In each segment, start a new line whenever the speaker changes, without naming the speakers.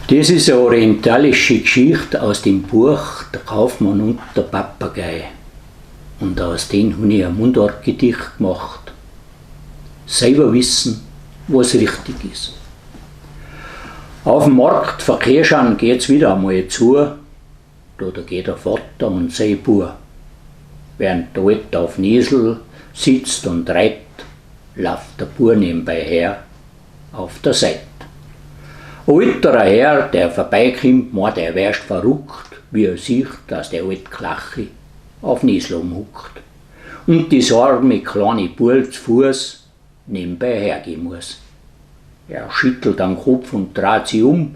Das ist eine orientalische Geschichte aus dem Buch Der Kaufmann und der Papagei. Und aus dem habe ich ein Mundartgedicht gemacht. Selber wissen, was richtig ist. Auf dem Markt Verkehrschan geht's wieder einmal zu. Da geht der Vater und sein Bub. Während der Alte auf dem Esel sitzt und reitet, läuft der Bub nebenbei her auf der Seite. Ein älterer Herr, der vorbeikommt, meint, er wärst verrückt, wie er sieht, dass der alte Klache auf dem Esel umhuckt und das arme kleine Bub zu Fuß nebenbei hergehen muss. Er schüttelt den Kopf und dreht sich um.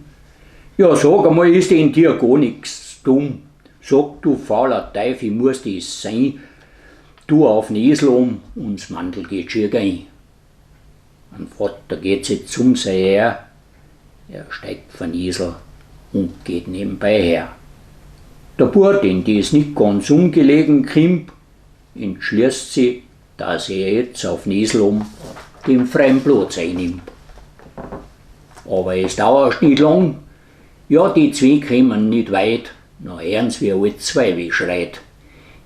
Ja, sag einmal, ist denn dir gar nichts dumm? Sag, du fauler Teufel, muss das sein? Du auf den Esel um und das Mandel geht schier rein. Mein Vater geht jetzt um sein her. Er steigt von Esel und geht nebenbei her. Der Bub, den das nicht ganz ungelegen kommt, entschließt sich, dass er jetzt auf den Esel um den freien Platz einnimmt. Aber es dauert nicht lang, ja, die zwei kommen nicht weit, noch hören sie, wie alle zwei schreit.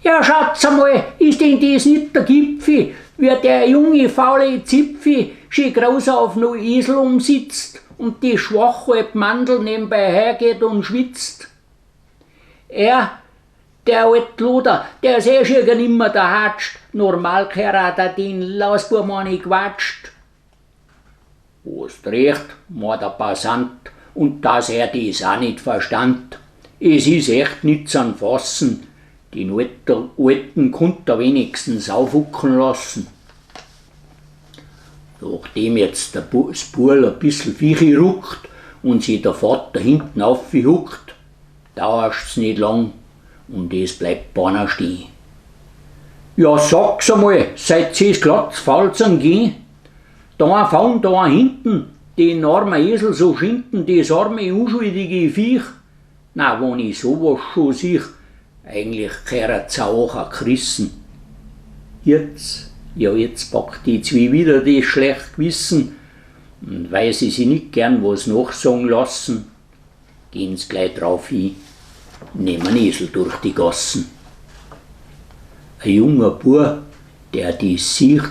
Ja, schaut's einmal, ist denn das nicht der Gipfel, wie der junge, faule Zipfel schön groß auf no Esel umsitzt und die schwache alte Mandel nebenbei hergeht und schwitzt? Er, der alte Luder, der ist schon nimmer der Hatscht, normal gehört er den Lausbuben nicht quatscht. Hast recht, meint der Passant, und dass er das auch nicht verstand. Es ist echt nicht zu fassen, den Alten konnt er wenigstens aufhucken lassen. Nachdem jetzt das Burl ein bisschen Viechi ruckt und sich der Vater hinten aufhuckt, dauert's nicht lang und es bleibt beinahe stehen. Ja, sag's einmal, seid ihr's glatt falsch gehen? Da vorn, da hinten, den armen Esel so schinden, das arme unschuldige Viech. Na, wenn ich sowas schon sieh, eigentlich gehört's auch ein Christen. Jetzt packt die zwei wieder das schlecht Gewissen, und weil sie sich nicht gern was nachsagen lassen, gehen sie gleich drauf hin, nehmen Esel durch die Gassen. Ein junger Bub, der dies sieht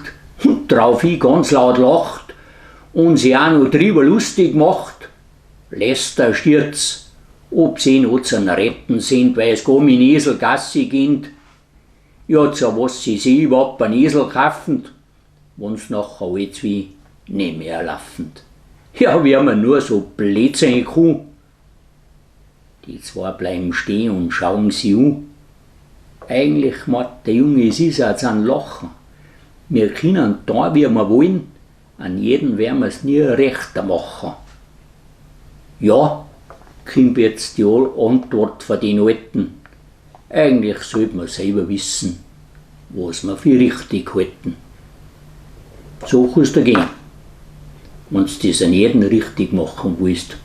und drauf hin ganz laut lacht und sich auch noch drüber lustig macht, lässt er stürz, ob sie noch zum Retten sind, weil es gar mit dem Esel Gassi geht. Ja, zu was sie sich überhaupt einen Esel kaufen, wenn's nachher alle zwei nicht mehr laufen. Ja, wie man nur so Blödsinn kann. Die zwei bleiben stehen und schauen sie an. Eigentlich macht der Junge, es ist auch ein Lachen. Wir können da, wie wir wollen, an jeden werden wir es nie rechter machen. Ja, kommt jetzt die Antwort von den Alten. Eigentlich sollte man selber wissen, was wir für richtig halten. So kannst du gehen, wenn du das an jeden richtig machen willst.